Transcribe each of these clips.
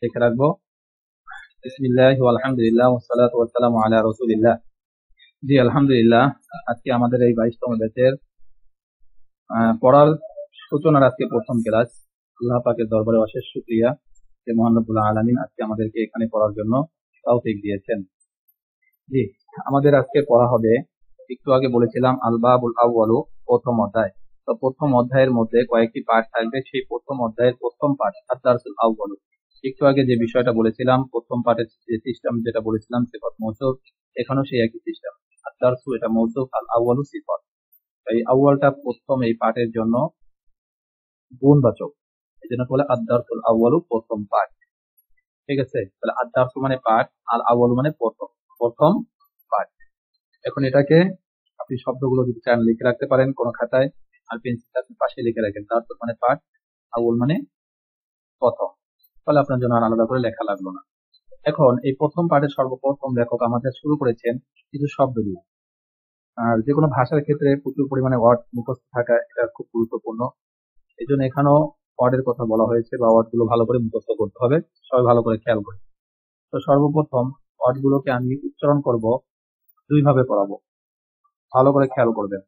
লিখে রাখবো। বিসমিল্লাহ আলহামদুলিল্লাহ ওয়াসসালাতু ওয়াসসালামু আলা রাসূলিল্লাহ। জি আলহামদুলিল্লাহ, আজকে আমাদের এই 22তম ব্যাচের পড়ার সূচনার আজকে প্রথম ক্লাস। আল্লাহ পাকের দরবারে অশেষ শুকরিয়া যে মহান রব্বুল আলামিন আজকে আমাদেরকে এখানে পড়ার জন্য তৌফিক দিয়েছেন। জি, আমাদের আজকে পড়া হবে, একটু আগে বলেছিলাম আল বাবুল আউয়ালু, প্রথম অধ্যায়। তো প্রথম অধ্যায়ের মধ্যে কয়েকটি পাঠ থাকবে, সেই প্রথম অধ্যায়ের প্রথম পাঠ আদ-দারসুল আউয়ালু। একটু আগে যে বিষয়টা বলেছিলাম, প্রথম পাঠের যে সিস্টেম যেটা বলেছিলাম সিফাত মৌসুফ, এখানেও সেই একই সিস্টেম। আদ-দারসু এটা মৌসুফ, আল আউয়ালু সিফাত। এই আউয়ালটা প্রথম এই পাঠের জন্য গুণবাচক, এই জন্য বলে আদ-দারসুল আউয়ালু, প্রথম পাঠ। ঠিক আছে, তাহলে আদ-দারসু মানে পাঠ, আল আউয়ালু মানে প্রথম, প্রথম পাঠ। এখন এটাকে আপনি শব্দগুলো যদি চান লিখে রাখতে পারেন কোনো খাতায়, আর পেন্সিল আপনি পাশে লিখে রাখেন। দারসুল মানে পাঠ, আউয়াল মানে প্রথম, তাহলে আপনার জন্য আর আলাদা করে লেখা লাগলো না। এখন এই প্রথম পাঠের সর্বপ্রথম লেখক আমাদের শুরু করেছেন কিছু শব্দ দিয়ে। আর যে কোনো ভাষার ক্ষেত্রে প্রচুর পরিমাণে ওয়ার্ড মুখস্থ থাকা এটা খুব গুরুত্বপূর্ণ। এই জন্য এখানেও ওয়ার্ডের কথা বলা হয়েছে, বা ওয়ার্ড গুলো ভালো করে মুখস্থ করতে হবে। সবাই ভালো করে খেয়াল করে। তো সর্বপ্রথম ওয়ার্ড গুলোকে আমি উচ্চারণ করব, দুই ভাবে পড়াবো, ভালো করে খেয়াল করবেন।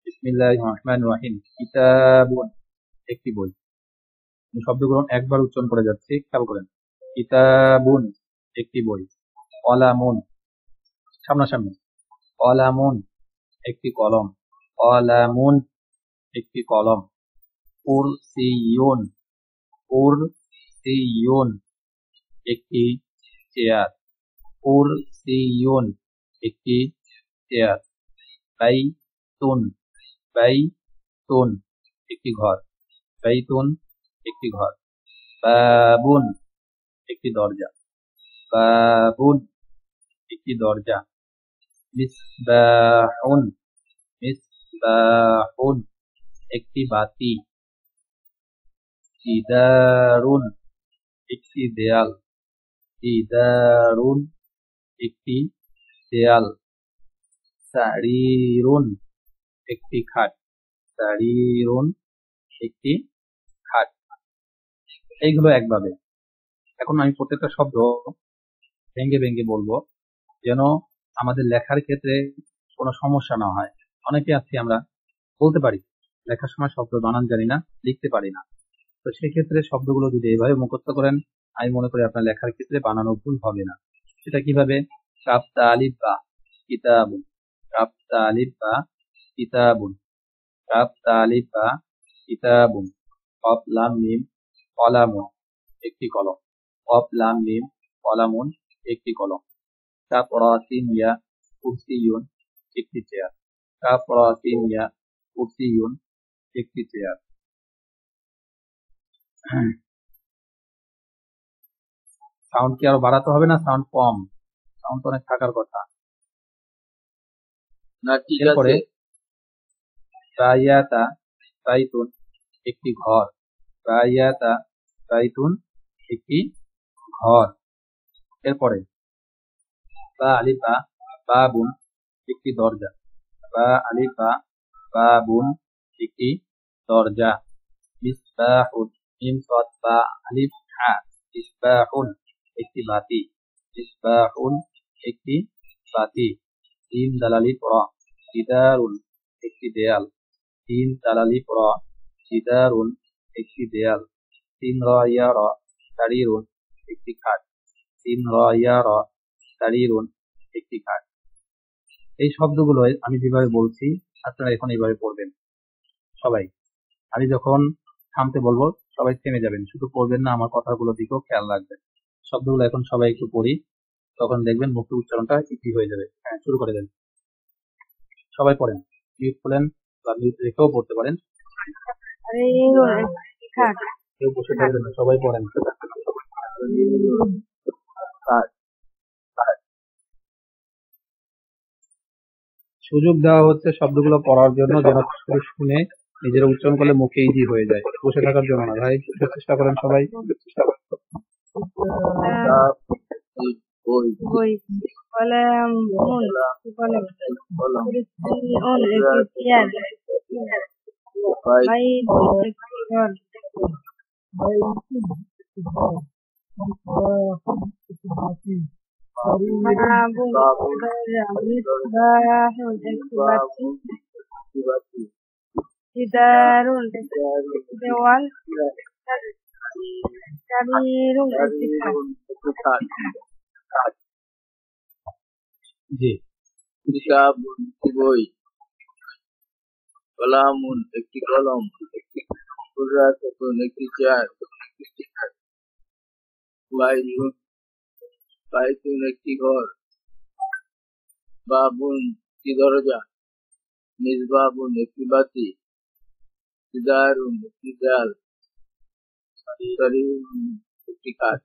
বিসমিল্লাহির রহমানির রহিম। কিতাবুন, একটি বই। শব্দগুলো একবার উচ্চারণ করে যাচ্ছি, খেয়াল করেন। কিতাবুন, একটি বই। কলামুন, সামনাসামনি। কলামুন, একটি কলম। কলামুন, একটি কলম। কুরসিয়ুন, কুরসিয়ুন, একটি চেয়ার। কুরসিয়ুন, একটি চেয়ার। বাইতুন, বাইতুন, একটি ঘর। বাইতুন, একটি ঘর। বাবুন, একটি দরজা। বাবুন, একটি দরজা। মিসবাহুন, মিসবাহুন, একটি বাতি। জিদারুন, একটি দেয়াল। জিদারুন, একটি দেয়াল। সারিরুন, একটি খাট। সারিরুন, একটি খাট। এইগুলো একভাবে। এখন আমি প্রত্যেকটা শব্দ ভেঙে ভেঙে বলবো, যেন আমাদের লেখার ক্ষেত্রে কোনো সমস্যা না হয়। অনেকে আছি আমরা বলতে পারি, লেখার সময় শব্দ বানান জানি না, লিখতে পারি না। তো সেক্ষেত্রে শব্দগুলো যদি এইভাবে মুখস্থ করেন, আমি মনে করি আপনার লেখার ক্ষেত্রে বানানো ভুল হবে না। সেটা কিভাবে? কাফ তা আলিফ বা, কিতাবুন। কাফ তা আলিফ বা, কিতাবুন। কাফ তা আলিফ বা, কিতাবুন। কফ লাম মিম, কলামুন, একটি কলম। কফ লাম মিম, কলামুন, একটি কলম। কাফ রা সিন ইয়া, কুরসিয়ুন, একটি চেয়ার। কাফ রা সিন ইয়া, কুরসিয়ুন, একটি চেয়ার। সাউন্ড কি আরো বাড়াতে হবে না সাউন্ড কম? সাউন্ড অনেক থাকার কথা। না, ঠিক এরপরে আছে। রায়াতা, বাইতুন, একটি ঘর। রায়াতা, বাইতুন, একটি ঘর। এরপরে বা আলিফা, বাবুন, একটি দরজা। বা আলিফা, বাবুন, একটি দরজা। মিসবাহুন, মিম সাদ বা আলিফ হা, মিসবাহুন, একটি বাতি। মিসবাহুন, একটি বাতি। তিন দালালিফ রা, জিদারুন, একটি দেয়াল। তিন দালালিফ রা, জিদারুন, একটি দেয়াল। তিন রা ইয়া রা, সারিরুন, একটি খাট। তিন রা ইয়া রা, সারিরুন, একটি খাট। এই শব্দগুলো আমি যেভাবে বলছি আপনারা এখন এইভাবে পড়বেন সবাই। আমি যখন থামতে বলবো সবাই থেমে যাবেন, শুধু পড়বেন না, আমার কথাগুলো দিকেও খেয়াল রাখবেন। শব্দগুলো এখন সবাই একটু পড়ি, তখন দেখবেন মুক্ত উচ্চারণটা ইজি হয়ে যাবে। হ্যাঁ, শুরু করে দেন। সবাই পড়েন, মিউট খোলেন বা মিউট রেখেও পড়তে পারেন। কেউ বসে থাকবেন না, সবাই পড়েন। সুযোগ দেওয়া হচ্ছে শব্দগুলো পড়ার জন্য, যেন শুনে নিজেরা উচ্চারণ করলে মুখে ইজি হয়ে যায়, বসে থাকার জন্য না। ভাই চেষ্টা করেন সবাই। Jidarun dewan Sarirun জি কিতাবুন বই, কলামুন একটি কলম, কুররাতুন একটি চেয়ার, বাইতুন বাইতুন একটি ঘর, বাবুন একটি দরজা, মিসবাবুন একটি বাতি, জিদারুন একটি দেয়াল, সারিরুন একটি কাঠ।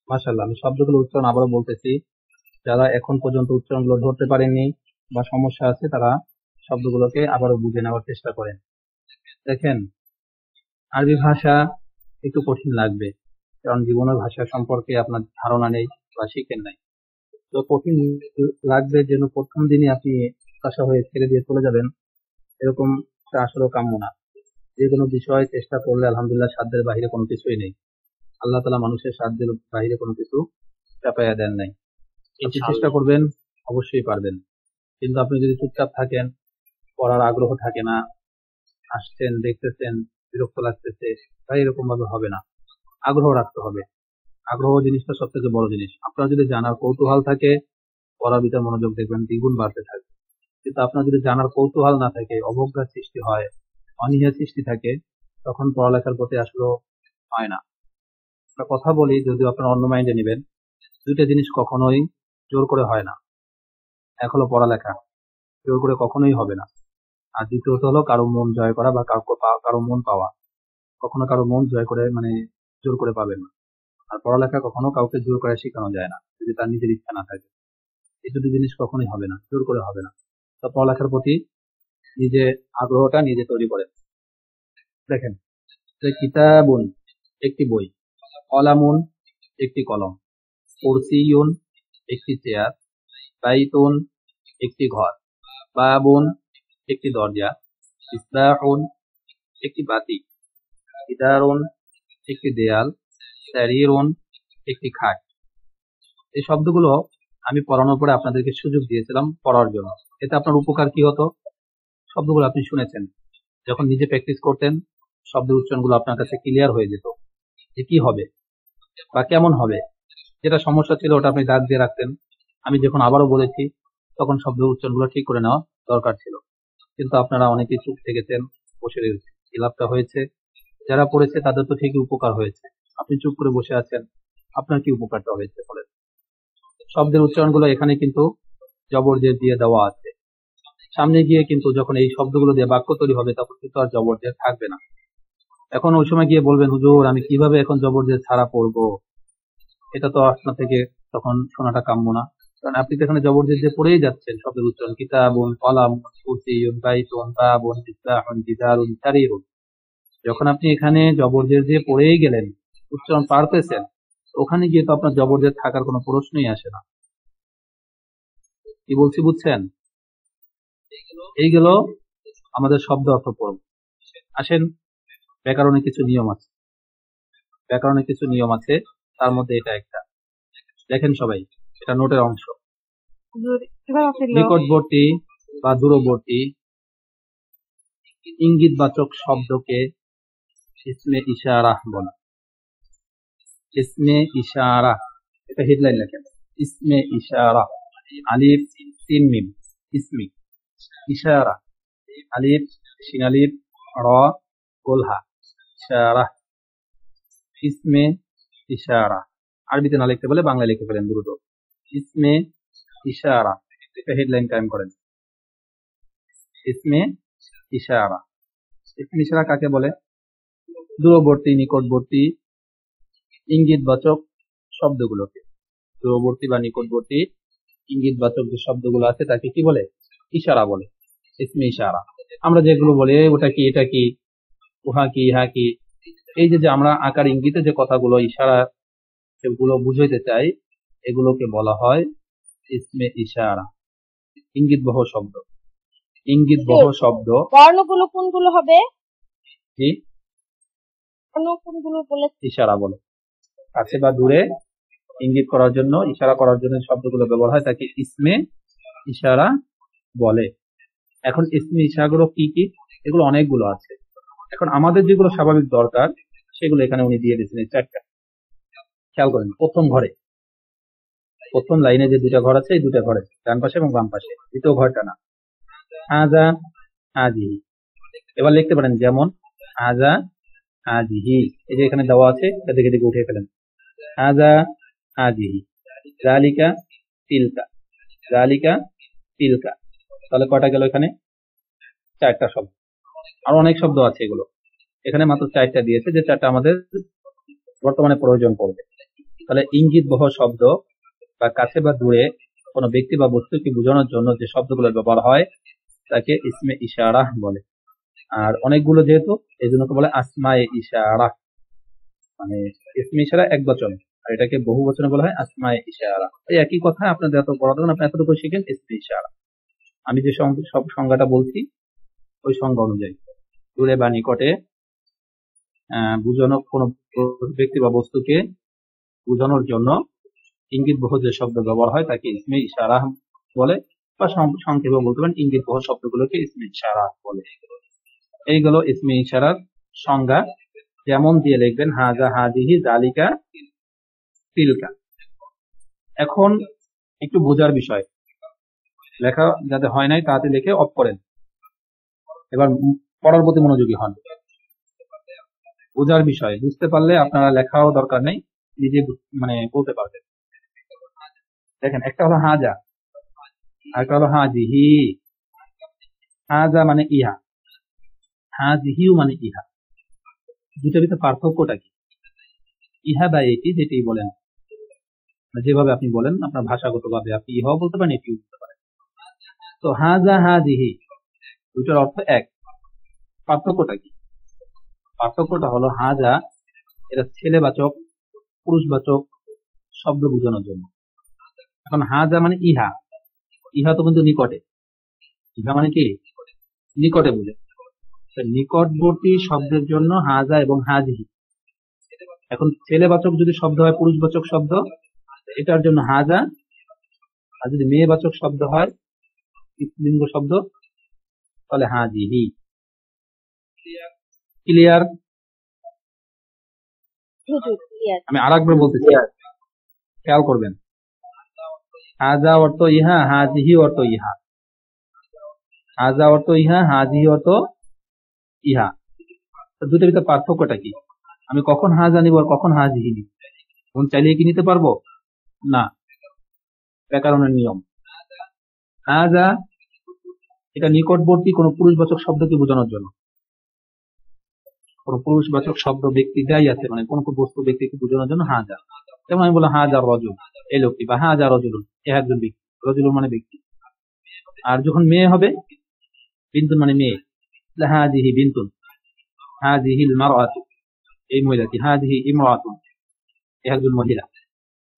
মাশাআল্লাহ। আমি শব্দগুলো উচ্চারণ আবারও বলতেছি, যারা এখন পর্যন্ত উচ্চারণগুলো ধরতে পারেননি বা সমস্যা আছে তারা শব্দগুলোকে আবারও বুঝে নেওয়ার চেষ্টা করেন। দেখেন, আরবি ভাষা একটু কঠিন লাগবে, কারণ জীবনের ভাষা সম্পর্কে আপনার ধারণা নেই বা শিখেন নাই। তো কঠিন লাগবে যেন প্রথম দিনই আপনি হতাশা হয়ে ছেড়ে দিয়ে চলে যাবেন, এরকম আসলে কাম্য না। যে কোনো বিষয় চেষ্টা করলে আলহামদুলিল্লাহ সাধ্যের বাহিরে কোনো কিছুই নেই। আল্লাহ তাআলা মানুষের সাধ্যের বাহিরে কোনো কিছু চাপাইয়া দেন নাই। আপনি চেষ্টা করবেন, অবশ্যই পারবেন। কিন্তু আপনি যদি চুপচাপ থাকেন, পড়ার আগ্রহ থাকে না, আসছেন দেখতেছেন বিরক্ত লাগতেছে, তাই এরকম ভাবে হবে না। আগ্রহ রাখতে হবে। আগ্রহ জিনিসটা সব থেকে বড় জিনিস। আপনার যদি জানার কৌতূহল থাকে, পড়ার ভিতরে মনোযোগ দেখবেন দ্বিগুণ বাড়তে থাকবে। কিন্তু আপনার যদি জানার কৌতূহল না থাকে, অবজ্ঞার সৃষ্টি হয়, অনীহা সৃষ্টি থাকে, তখন পড়ালেখার প্রতি আসলে হয় না। একটা কথা বলি, যদিও আপনার অন্য মাইন্ডে নেবেন, দুইটা জিনিস কখনোই জোর করে হয় না। এক হলো পড়ালেখা, জোর করে কখনোই হবে না। আর দ্বিতীয়ত হলো কারো মন জয় করা বা কারো মন পাওয়া। কখনো কারো মন জয় করে জোর করে পাবেন না। আর পড়ালেখা কখনো কাউকে জোর করে শেখানো যায় না, যদি তার নিজের ইচ্ছা না থাকে। এই দুটি জিনিস কখনোই হবে না, জোর করে হবে না। তো পড়ালেখার প্রতি নিজে আগ্রহটা নিজে তৈরি করেন। দেখেন, যে কিতাবুন একটি বই, কলামুন একটি কলম, কুরসিয়ুন একটি চেয়ার, বাইতুন একটি ঘর, বাবুন একটি দরজা, ইসবাহুন একটি বাতি, জিদারুন একটি দেয়াল, সারিরুন একটি খাট। এই শব্দগুলো আমি পড়ানোর পরে আপনাদেরকে সুযোগ দিয়েছিলাম পড়ার জন্য। এতে আপনার উপকার কি হতো? শব্দগুলো আপনি শুনেছেন, যখন নিজে প্র্যাকটিস করতেন শব্দের উচ্চারণগুলো আপনার কাছে ক্লিয়ার হয়ে যেত, যে কি হবে বা কেমন হবে। যেটা সমস্যা ছিল ওটা আপনি দাগ দিয়ে রাখতেন। আমি যখন আবারও বলেছি তখন শব্দের উচ্চারণগুলো ঠিক করে নেওয়া দরকার ছিল, কিন্তু আপনারা অনেকেই চুপ থেকেছেন, বসে রয়েছে। কি লাভটা হয়েছে? যারা পড়েছে তাদের তো ঠিকই উপকার হয়েছে, আপনি চুপ করে বসে আছেন, আপনার কি উপকারটা হয়েছে বলেন? শব্দের উচ্চারণগুলো এখানে কিন্তু জবরজের দিয়ে দেওয়া আছে। সামনে গিয়ে কিন্তু যখন এই শব্দগুলো দিয়ে বাক্য তৈরি হবে তখন কিন্তু আর জবরজের থাকবে না। এখন ওই সময় গিয়ে বলবেন, হুজুর আমি কিভাবে এখন জবরজের ছাড়া পড়বো? এটা তো আপনার থেকে তখন শোনাটা কাম্য না, কারণ আপনি তো এখানে জবরজের দিয়ে পড়েই যাচ্ছেন শব্দের উচ্চারণ। কিতাবুন, কলামুন, কুরসিয়ুন, বাইতুন, বাবুন, মিসবাহুন, জিদারুন, সারিরুন। যখন আপনি এখানে জবরজের দিয়ে পড়েই গেলেন, উচ্চারণ পারতেছেন, ওখানে গিয়ে তো আপনার জবরজের থাকার কোনো প্রশ্নই আসে না। কি বলছি বুঝছেন? এই গেল আমাদের শব্দ অর্থ পর্ব। আসেন, ব্যাকরণে কিছু নিয়ম আছে। ব্যাকরণে কিছু নিয়ম আছে, তার মধ্যে এটা একটা। দেখেন সবাই, এটা নোটের অংশ। নিকটবর্তী বা দূরবর্তী ইঙ্গিতবাচক শব্দকে ইসমে ইশারা বলে। ইসমে ইশারা, এটা হেডলাইন লেখেন। ইসমে ইশারা, আলিফ সিন মিম, ইসমি ইশারা, আলিফ শিন আলিফ র গোলহা, ইশারা, ইসমে ইশারা। আরবিতে না লিখতে বলে বাংলা লিখে ফেলেন দ্রুত। ইসমে ইশারা, এটা হেডলাইন কায়েম করেন। ইসমে ইশারা। ইসমে ইশারা কাকে বলে? দূরবর্তী, নিকটবর্তী, ইঙ্গিতবাচক শব্দগুলোকে। দূরবর্তী বা নিকটবর্তী ইঙ্গিতবাচক যে শব্দগুলো আছে তাকে কি বলে? ইশারা বলে, ইসমে ইশারা। আমরা যেগুলো বলি ওটা কি, এটা কি, উহা কি, ইহা কি, এই যে আমরা আকার ইঙ্গিতে যে কথাগুলো ইশারা যেগুলো বুঝাইতে চাই, এগুলোকে বলা হয় ইসমে ইশারা, ইঙ্গিতবহ শব্দ। ইঙ্গিতবহ শব্দ বর্ণগুলো কোনগুলো হবে? কি বর্ণ কোনগুলো বলে ইশারা বলে? কাছে বা দূরে ইঙ্গিত করার জন্য, ইশারা করার জন্য শব্দগুলো ব্যবহার হয় তাকে ইসমে ইশারা বলে। এখন ইসমে ইশারাগুলো কি কি? এগুলো অনেকগুলো আছে। এখন আমাদের যেগুলো স্বাভাবিক দরকার সেগুলো এখানে উনি দিয়ে দিয়েছেন, এই 4টা। খেয়াল করেন, প্রথম লাইনে যে 2টা ঘর আছে, এই 2টা ঘরে ডান পাশে এবং বাম পাশে, দ্বিতীয় ঘরটা না। হাজা হাজিহি। এবার লিখতে পারেন যেমন হাজা হাজিহি, এই যে এখানে দেওয়া আছে, এটা দেখে দেখে উঠে ফেলেন। হাজা হাজিহি, জালিকা তিলকা, জালিকা তিলকা। তাহলে কয়টা গেল এখানে? 4টা শব্দ। আর অনেক শব্দ আছে এগুলো, এখানে মাত্র 4টা দিয়েছে, যে 4টা আমাদের বর্তমানে প্রয়োজন পড়বে। তাহলে ইঙ্গিত বহ শব্দ বা কাছে বা দূরে কোনো ব্যক্তি বা বস্তুকে বোঝানোর জন্য যে শব্দগুলো ব্যবহার হয় তাকে ইসমে ইশারা বলে। আর অনেকগুলো যেহেতু, এই জন্য বলে আসমায়ে ইশারা, মানে ইসমে ইশারা এক বচন, আর এটাকে বহু বচনে বলা হয় আসমায়ে ইশারা। এই একই কথা, আপনাদের এত পড়া তখন আপনি এতটুকু শিখেন ইসমে ইশারা। আমি যে সব সংজ্ঞাটা বলছি ওই সংজ্ঞা অনুযায়ী দূরে বা নিকটে বোঝানো কোনো ব্যক্তি বা বস্তুকে বোঝানোর জন্য ইঙ্গিত বহ যে শব্দ ব্যবহার হয় তাকে ইসমে ইশারা বলে, বা সংক্ষেপে বলতে পারেন ইঙ্গিত বহ শব্দগুলোকে ইসমে ইশারা বলে। এইগুলো ইসমে ইশারার সংজ্ঞা, যেমন দিয়ে লিখবেন হাজা হাজিহি জালিকা তিলকা। এখন একটু বোঝার বিষয়, লেখা যাতে হয় নাই তাতে লিখে অফ করেন। এবার পড়ার প্রতি মনোযোগী হন। বোঝার বিষয়, বুঝতে পারলে আপনারা লেখাও দরকার নেই, নিজে মানে বলতে পারবেন। দেখেন, একটা হলো হাজা, আরেকটা হলো হাজিহি। হাজা মানে ইহা, হাজিহিও মানে ইহা। দুটার ভিতরে পার্থক্যটা কি? ইহা বা এটি, যেটাই বলেন, যেভাবে আপনি বলেন আপনার ভাষাগতভাবে আপনি ইহাও বলতে পারেন, এটিও বলতে পারেন। তো হাজা হাজিহি দুটার অর্থ এক। পার্থক্যটা কি? পার্থক্যটা হলো হাজা এটা ছেলেবাচক, পুরুষবাচক শব্দ বোঝানোর জন্য। এখন হাজা মানে ইহা, ইহা তো কিন্তু নিকটে, ইহা মানে কি নিকটে বুঝে। নিকটবর্তী শব্দের জন্য হাজা এবং হাজিহি। এখন ছেলেবাচক যদি শব্দ হয়, পুরুষবাচক শব্দ, এটার জন্য হাজা। আর যদি মেয়েবাচক শব্দ হয়, স্ত্রীলিঙ্গ শব্দ, তাহলে হাজিহি। ক্লিয়ার? আমি আরেকবার বলতেছি, খেয়াল করবেন। হাজা অর্থ ইহা, হাজিহি অর্থ ইহা। হাজা অর্থ ইহা, হাজিহি অর্থ ইহা। দুটোর ভিতরে পার্থক্যটা কি? আমি কখন হাজা নিব আর কখন হাজিহি নিব? এখন চাইলে কি নিতে পারবো না, ব্যাকরণের নিয়ম। হাজা এটা নিকটবর্তী কোন পুরুষবাচক শব্দকে বোঝানোর জন্য। কোন পুরুষবাচক শব্দ ব্যক্তি যাই আছে, মানে কোন বস্তু ব্যক্তিকে বোঝানোর জন্য হাজা। যেমন আমি বললাম হাজা রজুল, এই লোকটি, বা হাজা রজুলুন, এ একজন ব্যক্তি, রজুলুন মানে ব্যক্তি। আর যখন মেয়ে হবে, বিন্তুন মানে মেয়ে, হাজিহি বিন্তুন, হাজিহিল মারআতু, এই মহিলাটি, হাজিহি ইমরাতুন, এ একজন মহিলা।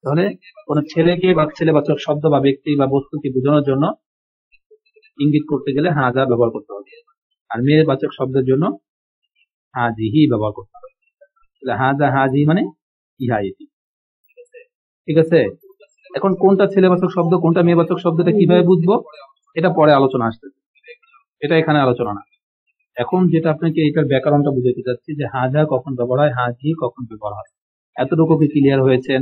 তাহলে কোন ছেলেকে বা ছেলেবাচক শব্দ বা ব্যক্তি বা বস্তুকে বোঝানোর জন্য ইঙ্গিত করতে গেলে হাজা ব্যবহার করতে হবে, আর মেয়ে বাচক শব্দের জন্য হাজিহি ব্যবহার করতে হবে। হাজা হাজি মানে ইহা এটি। ঠিক আছে? এখন কোনটা ছেলেবাচক শব্দ কোনটা মেয়েবাচক শব্দটা কিভাবে বুঝবো, এটা পরে আলোচনা আসতেছে, এটা এখানে আলোচনা না। এখন যেটা আপনাকে এটার ব্যাকরণটা বুঝাতে চাচ্ছি, যে হাজা কখন ব্যবহার হয়, হাজি কখন ব্যবহার হয়। এতটুকু কি ক্লিয়ার হয়েছেন?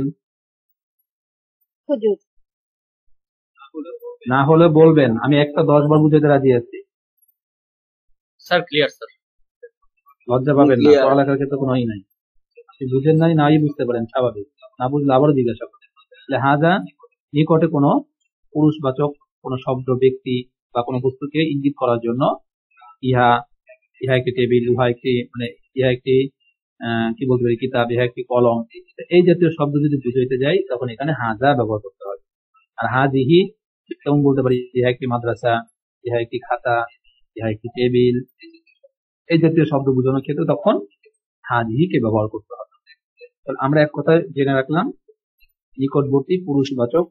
না হলে বলবেন, আমি একটা 10 বার বুঝাতে রাজি আছি। Sir clear sir. লজ্জা পাবেন না, পড়ালেখার ক্ষেত্রে কোনো নাই। আপনি বুঝেন নাই বুঝতে পারেন, স্বাভাবিক। না বুঝলে আবারও জিজ্ঞাসা করেন। হাজা নিকটে কোনো পুরুষবাচক কোনো শব্দ, ব্যক্তি বা কোনো বস্তুকে ইঙ্গিত করার জন্য ইহা, ইহা একটি টেবিল, ইহা একটি মানে ইহা একটি কি বলতে পারি কিতাব, ইহা একটি কলম, এই জাতীয় শব্দ যদি বুঝাইতে যাই তখন এখানে হাজা ব্যবহার করতে হবে। আর হাজিহি তেমন বলতে পারি ইহা একটি মাদ্রাসা, ইহা একটি খাতা, ইহা একটি টেবিল, এই জাতীয় শব্দ বোঝানোর ক্ষেত্রে তখন হাজিহিকে ব্যবহার করতে হবে। আমরা এক কথায় জেনে রাখলাম, নিকটবর্তী পুরুষবাচক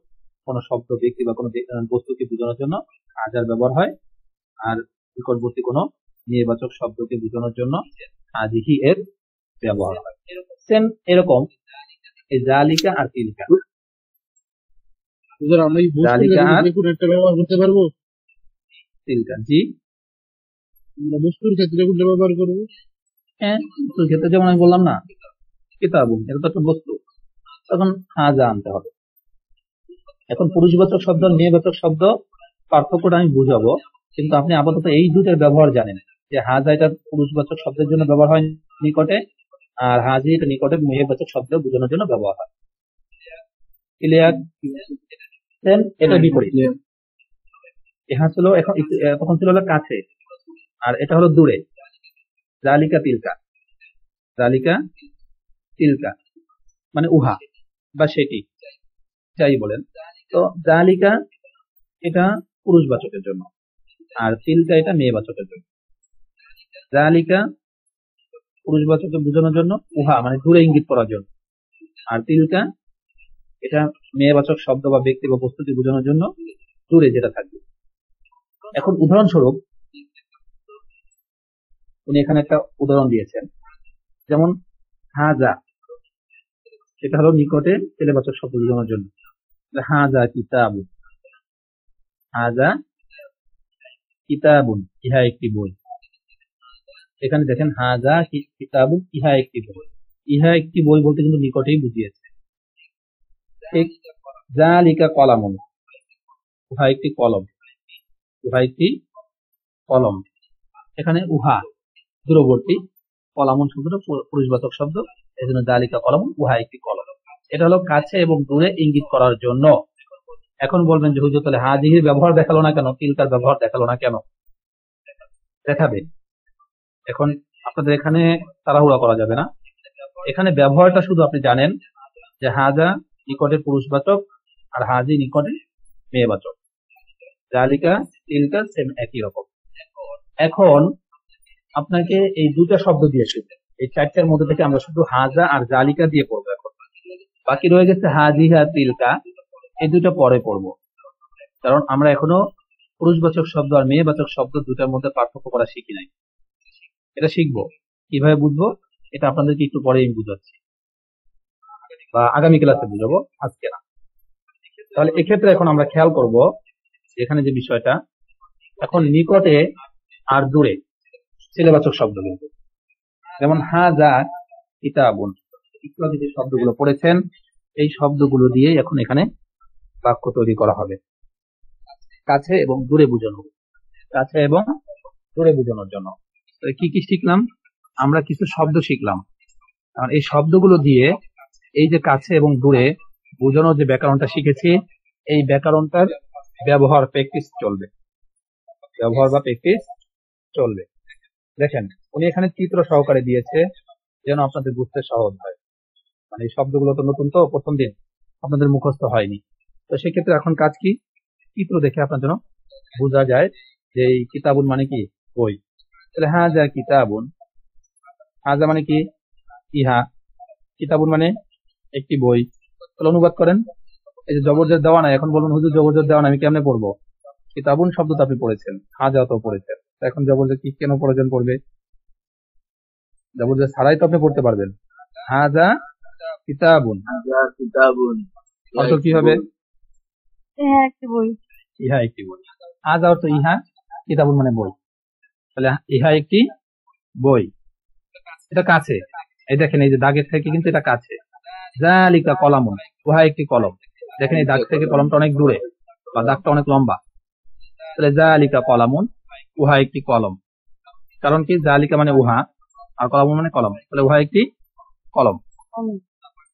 কোন শব্দ, ব্যক্তি বা কোন বস্তুকে বোঝানোর জন্য হাজার ব্যবহার হয়, আর নিকটবর্তী কোন মেয়েবাচক শব্দকে বোঝানোর জন্য হাজিহি এর ব্যবহার হয়। সেম এরকম এই জালিকা আর তিলকা, হুজুর আমরা এই জালিকা আর বস্তুর ক্ষেত্রে ব্যবহার করতে পারবো? তিলকা। জি আমরা বস্তুর ক্ষেত্রে কোনটা ব্যবহার করবো? হ্যাঁ, বস্তুর ক্ষেত্রে যেমন আমি বললাম না, কিতাবুন এটা তো একটা বস্তু, তখন হাজা আনতে হবে। এখন পুরুষবাচক শব্দ আর মেয়েবাচক শব্দ পার্থক্যটা আমি বুঝাবো, কিন্তু আপনি আপাতত এই দুইটার ব্যবহার জানেন যে হাজা এটা পুরুষবাচক শব্দের জন্য ব্যবহার হয় নিকটে, আর হাজি এটা নিকটে মেয়েবাচক শব্দ বোঝানোর জন্য ব্যবহার হয়। ক্লিয়ার? দেন এটা বিপরীত। ইহা ছিল এখন তখন ছিল হলো কাছে, আর এটা হলো দূরে। জালিকা তিলকা, জালিকা তিলকা মানে উহা বা সেটি, যাই বলেন। তো জালিকা এটা পুরুষবাচকের জন্য, আর তিলকা এটা মেয়েবাচকের জন্য। জালিকা পুরুষবাচকে বোঝানোর জন্য, উহা মানে দূরে ইঙ্গিত করার জন্য, আর তিলকা এটা মেয়েবাচক শব্দ বা ব্যক্তি বা বস্তুকে বোঝানোর জন্য, দূরে যেটা থাকবে। এখন উদাহরণস্বরূপ উনি এখানে একটা উদাহরণ দিয়েছেন, যেমন হাজা এটা হলো নিকটে ছেলেবাচক শব্দ বোঝানোর জন্য। হাজা কিতাবুন, হাজা কিতাবুন ইহা একটি বই। এখানে দেখেন হাজা কিতাবুন ইহা একটি বই, ইহা একটি বই বলতে কিন্তু নিকটেই বুঝিয়েছে। ঠিক জালিকা কলামুন, উহা একটি কলম, উহা একটি কলম। এখানে উহা দূরবর্তী, কলামুন শব্দটা পুরুষবাচক শব্দ, এই জন্য জালিকা কলামুন উহা একটি কলম। এটা হলো কাছে এবং দূরে ইঙ্গিত করার জন্য। এখন বলবেন যে হুজুর তাহলে হাজির ব্যবহার দেখালো না কেন, তিলকার ব্যবহার দেখালো না কেন? দেখাবে। এখন আপনাদের এখানে তাড়াহুড়া করা যাবে না, এখানে ব্যবহারটা শুধু আপনি জানেন যে হাজা নিকটে পুরুষবাচক আর হাজি নিকটে মেয়েবাচক, জালিকা তিলকা সেম একই রকম। এখন আপনাকে এই দুটা শব্দ দিয়ে শুধু এই চারটার মধ্যে থেকে আমরা শুধু হাজা আর জালিকা দিয়ে পড়বো। এখন বাকি রয়ে গেছে হাজিহা তিলকা, এই দুটো পরে পড়বো, কারণ আমরা এখনো পুরুষবাচক শব্দ আর মেয়েবাচক শব্দ দুটার মধ্যে পার্থক্য করা শিখি নাই। এটা শিখবো, কিভাবে বুঝবো এটা আপনাদেরকে একটু পরে আমি বুঝাচ্ছি, বা আগামী ক্লাসে বুঝাবো, আজকে না। তাহলে এক্ষেত্রে এখন আমরা খেয়াল করব এখানে যে বিষয়টা, এখন নিকটে আর দূরে ছেলেবাচক শব্দ কিন্তু, যেমন হাজা কিতাবুন ইত্যাদি যে শব্দগুলো পড়েছেন, এই শব্দগুলো দিয়ে এখন এখানে বাক্য তৈরি করা হবে, কাছে এবং দূরে বোঝানো, কাছে এবং দূরে বোঝানোর জন্য। কি কি শিখলাম আমরা? কিছু শব্দ শিখলাম, কারণ এই শব্দগুলো দিয়ে এই যে কাছে এবং দূরে বোঝানোর যে ব্যাকরণটা শিখেছি, এই ব্যাকরণটার ব্যবহার প্র্যাকটিস চলবে, ব্যবহার বা প্র্যাকটিস চলবে। দেখেন উনি এখানে চিত্র সহকারে দিয়েছে যেন আপনাদের বুঝতে সহজ হয়, মানে এই শব্দগুলো তো নতুন, তো প্রথম দিন আপনাদের মুখস্থ হয়নি, তো সেক্ষেত্রে এখন কাজ কি, চিত্র দেখে আপনার জন্য বোঝা যায় যে এই কিতাবুন মানে কি বই। তাহলে হাজা কিতাবুন, হাজা মানে কি ইহা, কিতাবুন মানে একটি বই। তাহলে অনুবাদ করেন, এই যে জবরজের দেওয়া নাই, এখন বলুন হুজুর জবরজের দেওয়া নাই আমি কেমনে পড়বো? কিতাবুন শব্দ তো আপনি পড়েছেন, হাজা তো পড়েছেন, এখন জবরজের কি কেন প্রয়োজন পড়বে? জবরজের ছাড়াই তো আপনি পড়তে পারবেন। হাজা কিতাবুন, হাজা কিতাবুন অর্থ কি হবে? ইহা একটি বই। ইহা একটি বই। হাজা অর্থ ইহা, কিতাবুন মানে বই, তাহলে ইহা একটি বই। এটা কাছে, এই দেখেন এই যে দাগের থেকে কিন্তু এটা কাছে। জালিকা কলামুন, উহা একটি কলম। দেখেন এই দাগ থেকে কলমটা অনেক দূরে বা দাগটা অনেক লম্বা, তাহলে জালিকা কলামুন উহা একটি কলম। কারণ কি জালিকা মানে উহা আর কলামুন মানে কলম, তাহলে উহা একটি কলম।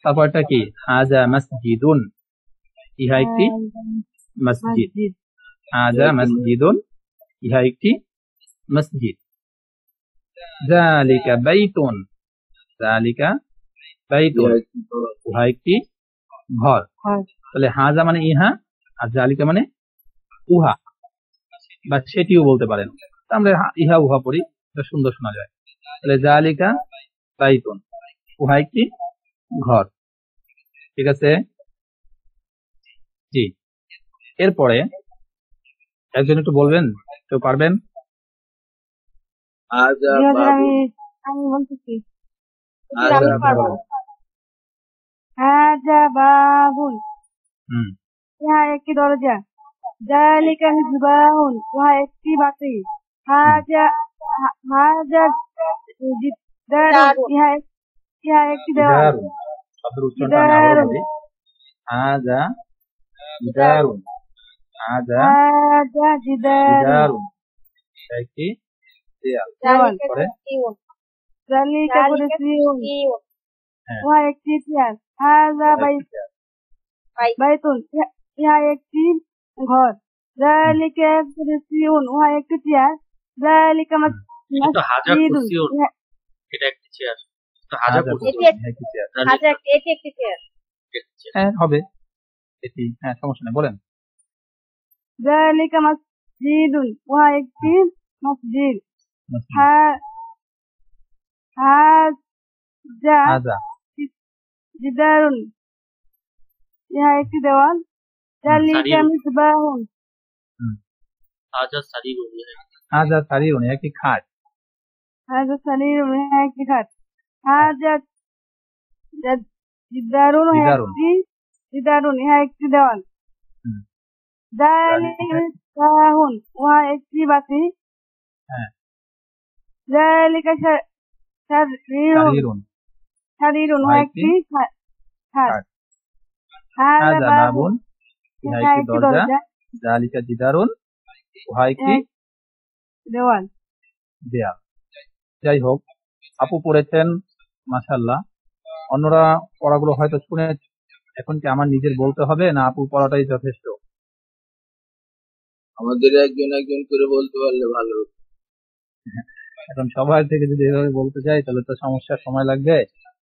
তারপর এটা কি হাজা মসজিদুন, ইহা একটি মসজিদ। হাজা মসজিদুন, ইহা একটি মসজিদ। জালিকা বাইতুন, জালিকা বাইতুন উহা একটি ঘর। তাহলে হাজা মানে ইহা আর জালিকা মানে উহা বা সেটিও বলতে পারেন, আমরা ইহা উহা পড়ি, এটা সুন্দর শোনা যায়। তাহলে জালিকা বাইতুন উহা একটি ঘর, ঠিক আছে? জি, এরপরে একজন একটু বলবেন, কেউ পারবেন? হাজা জি হুজুর, বাবু আমি বলতেছি। হুজুর, হাজা আমি পারবো। বাবু হ্যাঁ হাজা বাবুন, হুম ইহা একটি দরজা। যালিকা মিসবাহুন, উহা একটি বাতি। হাজা জিদারুন, ইহা একটি দেওয়াল। জিদারুন শব্দের উচ্চারণটা আমি আবারও জিদারুন, বলি। হাজা জিদারুন, হাজা হাজা জিদারুন, জিদারুন, এটা একটি দেয়াল। দেওয়াল। পরে যালিকা কুরসিয়ুন, হ্যাঁ উহা একটি চেয়ার। হাজা বাইতুন, ইহা একটি ঘর। যালিকা কুরসিয়ুন, উহা একটি চেয়ার। যালিকা এটা তো হাজা মাসজিদুন, কুরসিউন, ইহা এটা একটি চেয়ার। তো হাজা হাজা কুরসি কুরসিয়ুন, একটি চেয়ার। এটি একটি চেয়ার। হ্যাঁ হবে এটি, হ্যাঁ সমস্যা নেই, বলেন। যালিকা মাসজিদুন, উহা একটি মসজিদ। হাজা হাজা জিদারুন, ইহা একটি দেওয়াল। যালিকা সারিরুন, মিসবাহুন, হুম, হাজা সারিরুন, হাজা সারিরুন, একটি খাট। হাজা সারিরুন, ইহা একটি খাট। হাজা জিদারুন, জিদারুন, জিদারুন, ইহা একটি দেওয়াল। হুম, যালিকা যালিকা মিসবাহুন, উহা একটি বাতি। হ্যাঁ যালিকা শারীরুন, সারিরুন, উহা উহা একটি একটি খাট। খাট। হাজা হাজা বাবুন, বাবুন, ইহা ইহা একটি একটি দরজা। দরজা। জালিকা জিদারুন, উহা একটি ইহা দেওয়াল। দেয়াল। যাই হোক, আপু পড়েছেন মাশাআল্লাহ। অন্যরা পড়াগুলো হয়তো শুনে, এখন কি আমার নিজের বলতে হবে না আপুর পড়াটাই যথেষ্ট? আমাদের একজন একজন করে বলতে পারলে ভালো হতো। এখন সবার থেকে যদি এভাবে বলতে যাই তাহলে তো সমস্যার সময় লাগবে।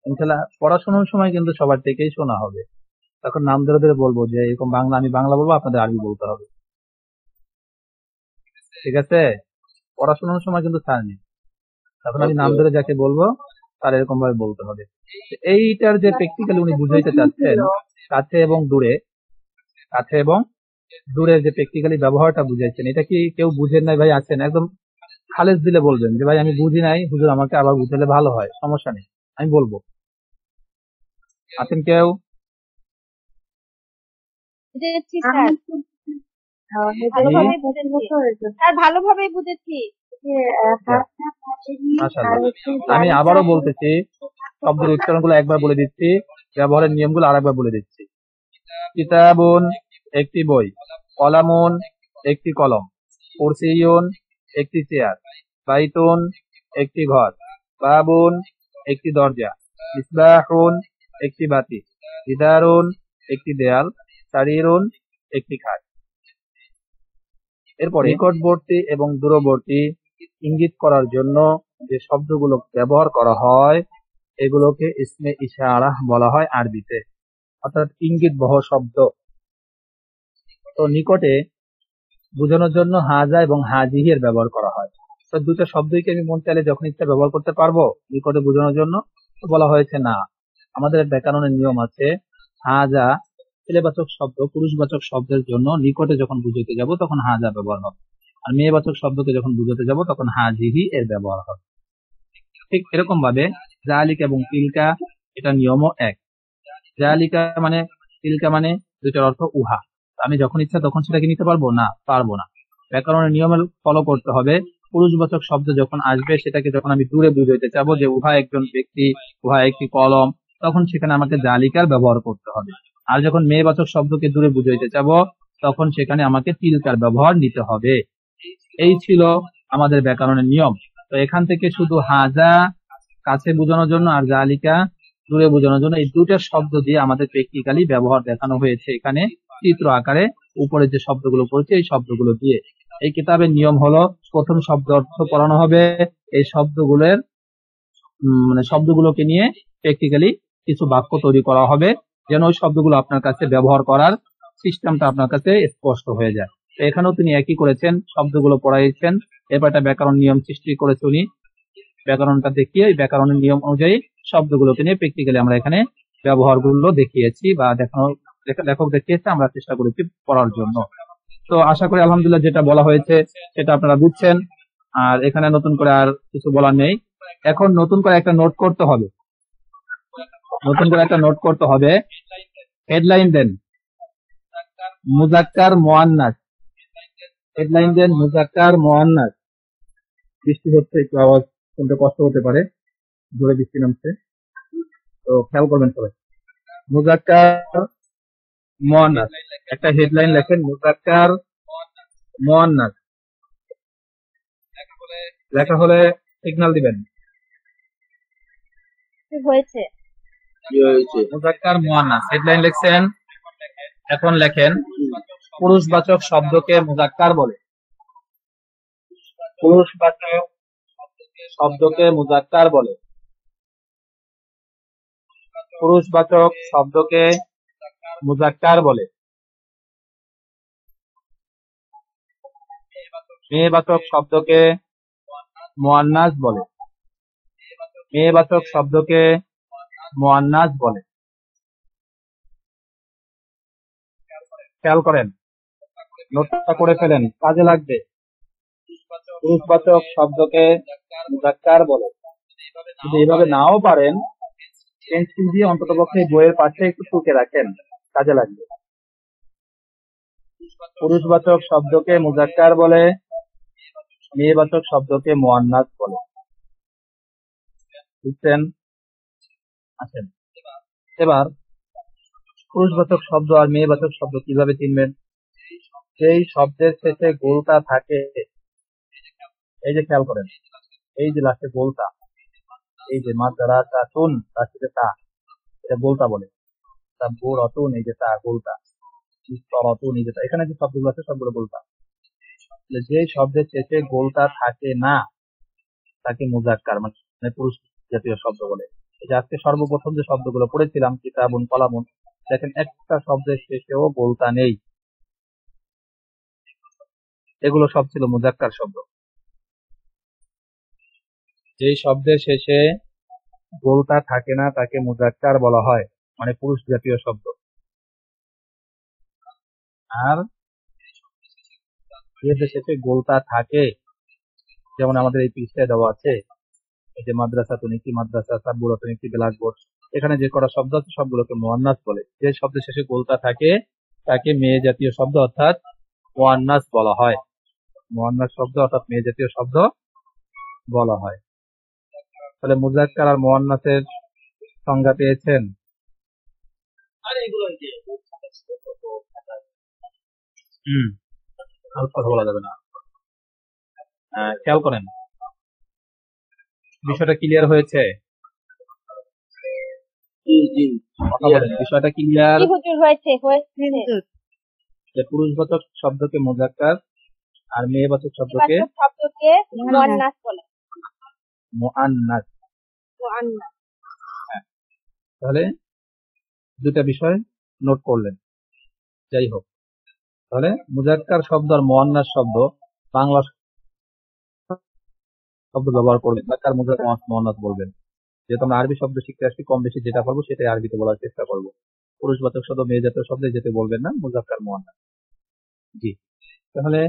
ইনশাল্লাহ পড়াশোনার সময় কিন্তু সবার থেকেই শোনা হবে। তখন নাম ধরে ধরে বলবো যে এরকম বাংলা, আমি বাংলা বলবো, আপনাদের আরবি বলতে হবে, ঠিক আছে? পড়াশোনার সময় কিন্তু ছাড় নেই। তখন আমি নাম ওকে, ধরে যাকে বলবো তার এরকম ভাবে বলতে হবে। এইটার যে প্র্যাকটিক্যালি উনি বুঝাইতে চাচ্ছেন, কাছে এবং দূরে, কাছে এবং দূরের যে প্র্যাকটিক্যালি ব্যবহারটা বুঝাইছেন, এটা কি কেউ বুঝেন নাই ভাই আছেন? একদম খালেজ দিলে বলবেন যে ভাই আমি বুঝি নাই, হুজুর আমাকে আবার বুঝালে ভালো হয়, সমস্যা নেই, আমি বলবো। আছেন কেউ? বুঝেছি স্যার, ভালোভাবে বুঝেছি। স্যার ভালোভাবে বুঝেছি। মাশাআল্লাহ। আমি আবারও বলতেছি, শব্দের উচ্চারণগুলো একবার বলে দিচ্ছি, ব্যবহারের নিয়মগুলো আরেকবার বলে দিচ্ছি। কিতাবুন একটি বই, কলামুন একটি কলম, কুরসিয়ুন একটি চেয়ার, বাইতুন একটি ঘর, বাবুন একটি দরজা, মিসবাহুন একটি বাতি, জিদারুন একটি দেয়াল, সারিরুন একটি খাট। এরপর নিকটবর্তী এবং দূরবর্তী ইঙ্গিত করার জন্য যে শব্দগুলো ব্যবহার করা হয় এগুলোকে ইসমে ইশারাহ বলা হয় আরবিতে, অর্থাৎ ইঙ্গিত বহ শব্দ। তো নিকটে বোঝানোর জন্য হাজা এবং হাজিহি এর ব্যবহার করা হয়। তো দুটো শব্দই কি আমি মন চাইলে যখন ইচ্ছা ব্যবহার করতে পারবো নিকটে বোঝানোর জন্য? তো বলা হয়েছে না, আমাদের ব্যাকরণের নিয়ম আছে। হাজা ছেলেবাচক শব্দ, পুরুষবাচক শব্দের জন্য নিকটে যখন বুঝাতে যাব তখন হাজা ব্যবহার হবে, আর মেয়েবাচক শব্দকে যখন বুঝাতে যাব তখন হাজিহি এর ব্যবহার হবে। ঠিক এরকম ভাবে জালিকা এবং তিলকা, এটা নিয়মও এক। জালিকা মানে, তিলকা মানে, দুইটার অর্থ উহা। আমি যখন ইচ্ছা তখন সেটাকে নিতে পারবো না, পারবো না। ব্যাকরণের নিয়মের ফলো করতে হবে। পুরুষবাচক শব্দ যখন আসবে সেটাকে যখন আমি দূরে বুঝাইতে চাবো যে উহা একজন ব্যক্তি, উহা একটি কলম, তখন সেখানে আমাকে জালিকার ব্যবহার করতে হবে। আর যখন মেয়েবাচক শব্দকে দূরে বুঝাইতে চাবো তখন সেখানে আমাকে তিলকার ব্যবহার নিতে হবে। এই ছিল আমাদের ব্যাকরণের নিয়ম। তো এখান থেকে শুধু হাজা কাছে বোঝানোর জন্য আর জালিকা দূরে বোঝানোর জন্য, এই দুটো শব্দ দিয়ে আমাদের প্র্যাকটিক্যালি ব্যবহার দেখানো হয়েছে এখানে চিত্র আকারে। উপরে যে শব্দগুলো পড়েছে এই শব্দগুলো দিয়ে এই কিতাবের নিয়ম হলো প্রথম শব্দ অর্থ পড়ানো হবে, এই শব্দগুলোর মানে শব্দগুলোকে নিয়ে প্র্যাকটিক্যালি কিছু বাক্য তৈরি করা হবে, যেন ওই শব্দগুলো আপনার কাছে ব্যবহার করার সিস্টেমটা আপনার কাছে স্পষ্ট হয়ে যায়। তো এখানেও তিনি একই করেছেন, শব্দগুলো পড়াইছেন, এরপর একটা ব্যাকরণ নিয়ম সৃষ্টি করেছে উনি। ব্যাকরণটা দেখিয়ে এই ব্যাকরণের নিয়ম অনুযায়ী শব্দগুলোকে নিয়ে প্র্যাকটিক্যালি আমরা এখানে ব্যবহারগুলো দেখিয়েছি বা লেখক দেখিয়েছে, আমরা চেষ্টা করেছি পড়ার জন্য। তো আশা করি আলহামদুলিল্লাহ যেটা বলা হয়েছে সেটা আপনারা বুঝছেন, আর এখানে নতুন করে আর কিছু বলার নেই। এখন নতুন করে একটা নোট করতে হবে। নতুন করে একটা নোট করতে হবে। Headline then মুজাক্কার মুআন্নাস। Headline then মুজাক্কার মুআন্নাস। বৃষ্টি হচ্ছে, একটু আওয়াজ শুনতে কষ্ট হতে পারে, জোরে বৃষ্টি নামছে, তো খেয়াল করবেন সবাই। মুজাক্কার মুআন্নাস, একটা হেডলাইন লেখেন মুজাক্কার মুআন্নাস। লেখা হলে সিগন্যাল দিবেন। কি হয়েছে? কি হয়েছে? মুজাক্কার মুআন্নাস হেডলাইন লিখছেন। এখন লেখেন পুরুষবাচক শব্দকে মুজাক্কার বলে। পুরুষবাচক শব্দকে মুজাক্কার বলে। পুরুষবাচক শব্দকে মুজাক্কার বলে। মেয়েবাচক শব্দকে মুআন্নাস বলে। মেয়েবাচক শব্দকে মুআন্নাস বলে। খেয়াল করেন, নোটটা করে ফেলেন, কাজে লাগবে। পুরুষবাচক শব্দকে মুজাক্কার বলে। যদি এইভাবে নাও পারেন, পেন্সিল দিয়ে অন্ততপক্ষে বইয়ের পাশে একটু টুকে রাখেন, কাজে লাগবে। পুরুষবাচক শব্দকে মুজাক্কার বলে, মেয়েবাচক শব্দকে মুআন্নাস বলে। বুঝছেন? আছেন। এবার পুরুষবাচক শব্দ আর মেয়েবাচক শব্দ কিভাবে চিনবেন? সেই শব্দের শেষে গোলটা থাকে, এই যে খেয়াল করেন, এই যে লাস্টে গোলটা, এই যে মাদ্রাসাতুন লাস্টে তা, এটা গোলটা বলে। তাবুরাতুন, এই যে তা গোলটা, ইসরাতুন, এই যে তা, এখানে যে শব্দগুলো আছে সবগুলো গোলটা। যে শব্দের শেষে গোলটা থাকে না তাকে মুজাক্কার মানে পুরুষ জাতীয় শব্দ বলে। এই যে আজকে সর্বপ্রথম যে শব্দগুলো পড়েছিলাম, কিতাবুন, কলামুন, দেখেন একটা শব্দের শেষেও গোলটা নেই, এগুলো সব ছিল মুজাক্কার শব্দ। যে শব্দের শেষে গোলটা থাকে না তাকে মুজাক্কার বলা হয়, মানে পুরুষ জাতীয় শব্দ। আর যে শেষে গোলটা থাকে, যেমন আমাদের এই পৃষ্ঠায় দেওয়া আছে, এই যে মাদ্রাসাতুন একটি মাদ্রাসা, সাবুরাতুন একটি ব্ল্যাকবোর্ড, এখানে যে কটা শব্দ আছে সবগুলোকে মুআন্নাস বলে। যে শব্দের শেষে গোলটা থাকে তাকে মেয়ে জাতীয় শব্দ অর্থাৎ মুআন্নাস বলা হয়। মুআন্নাস শব্দ অর্থাৎ মেয়ে জাতীয় শব্দ বলা হয়। তাহলে মুজাক্কার আর মুআন্নাসের সংজ্ঞা পেয়েছেন? আর কথা বলা যাবে না। খেয়াল করেন, বিষয়টা ক্লিয়ার হয়েছে? জি জি। কথা বলেন, বিষয়টা ক্লিয়ার? কি হুজুর হয়েছে? হয়েছে। যে পুরুষবাচক শব্দকে মুজাক্কার আর মেয়েবাচক শব্দকে বাচক শব্দকে মুআন্নাস বলে। মুআন্নাস। মুআন্নাস। তাহলে দুটা বিষয় নোট করলেন। যাই হোক, তাহলে মুজাক্কার শব্দ আর মুআন্নাস শব্দ বাংলা শব্দ ব্যবহার করবেন, মুজাক্কার মুআন্নাস বলবেন। যেহেতু আমরা আরবি শব্দ শিখতে আসছি, কম বেশি যেটা পারবো সেটাই আরবিতে বলার চেষ্টা করবো। পুরুষবাচক শব্দ মেয়ে জাতীয় শব্দে যেতে বলবেন না, মুজাক্কার মুআন্নাস। জি, তাহলে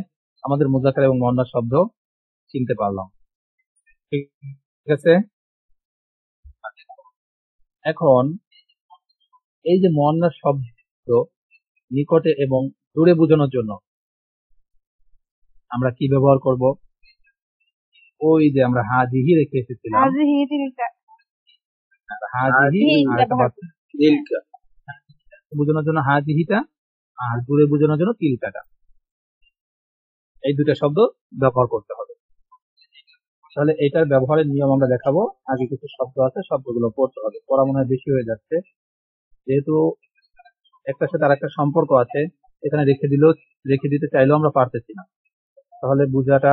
আমাদের মুজাক্কার এবং মুআন্নাস শব্দ চিনতে পারলাম, ঠিক আছে। এখন এই যে মুআন্নাস শব্দ নিকটে এবং দূরে বোঝানোর জন্য আমরা কি ব্যবহার করব? ওই যে আমরা হাজিহি রেখে এসেছিলাম, হাজিহি তিলকা। হাজিহি আর একটা বাচ্চা তিলকা বোঝানোর জন্য হাজিহিটা, আর দূরে বোঝানোর জন্য তিলকাটা, এই দুটো শব্দ ব্যবহার করতে হবে। তাহলে এটার ব্যবহারের নিয়ম আমরা দেখাবো। আগে কিছু শব্দ আছে, শব্দগুলো পড়তে হবে, পড়া মনে হয় বেশি হয়ে যাচ্ছে, যেহেতু একটার সাথে আর একটা সম্পর্ক আছে, এখানে রেখে দিতে চাইলেও আমরা পারতেছি না, তাহলে বোঝাটা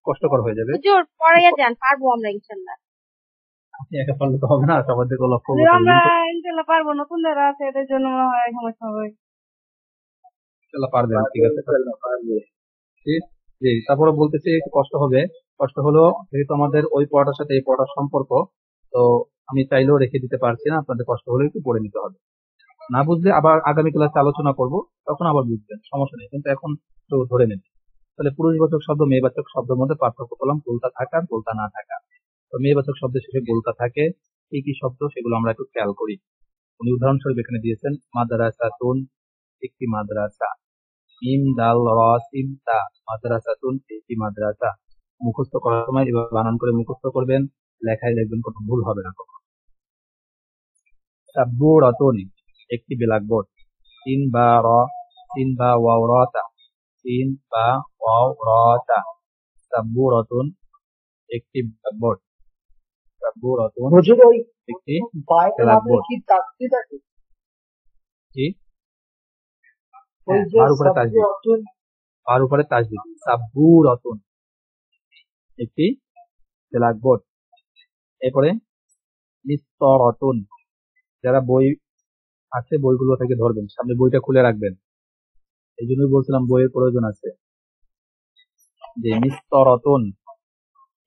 কষ্টকর হয়ে যাবে। হুজুর পড়াইয়া যান, পারবো আমরা ইনশাআল্লাহ। আপনি একা পারলে তো হবে না, সবার দিকে লক্ষ্য হুজুর, করতে আমরা হবে। ইনশাআল্লাহ পারবো, নতুন যারা আছে এদের জন্য মনে হয় সমস্যা হবে। ইনশাআল্লাহ পারবেন, ঠিক আছে। পারবে। জি, তারপরে বলতেছি একটু কষ্ট হবে। কষ্ট হলো যেহেতু আমাদের ওই পড়াটার সাথে এই পড়াটার সম্পর্ক, তো আমি চাইলেও রেখে দিতে পারছি না, আপনাদের কষ্ট হলে একটু পড়ে নিতে হবে। না বুঝলে আবার আগামী ক্লাসে আলোচনা করব, তখন আবার বুঝবেন, সমস্যা নেই, কিন্তু এখন তো ধরে নেন। তাহলে পুরুষবাচক শব্দ মেয়েবাচক শব্দের মধ্যে পার্থক্য করলাম, গোলটা থাকা গোলটা না থাকা। তো মেয়েবাচক শব্দের শেষে গোলটা থাকে, কি কি শব্দ সেগুলো আমরা একটু খেয়াল করি। উনি উদাহরণস্বরূপ এখানে দিয়েছেন মাদ্রাসাতুন, একটি মাদ্রাসা। মিম দাল র সিন তা, মাদ্রাসাতুন, একটি মাদ্রাসা। মুখস্থ করার সময় এভাবে বানান করে মুখস্থ করবেন, লেখায় লিখবেন, কোনো ভুল হবে না কখনো। সাব্বুরাতুন, একটি ব্ল্যাকবোর্ড। সিন বা র, সিন বা ওয়াও র তা, সিন বা ওয়াও র তা। সাব্বুরাতুন, একটি ব্ল্যাকবোর্ড। সাব্বুরাতুন, হুজুর ওই একটি বায়ের নামে ব্ল্যাকবোর্ড। কি তাসদিদ আছে? জি, ওই হ্যাঁ, যে বার উপরে তাসদিদ, সাব্বুরাতুন, বার উপরে তাসদিদ। সাব্বুরাতুন, একটি ব্ল্যাকবোর্ড। এরপরে মিসতরাতুন, যারা বই আছে বইগুলো থেকে ধরবেন, সামনে বইটা খুলে রাখবেন। এই জন্যই বলছিলাম বইয়ের প্রয়োজন আছে। যে মিসতরাতুন,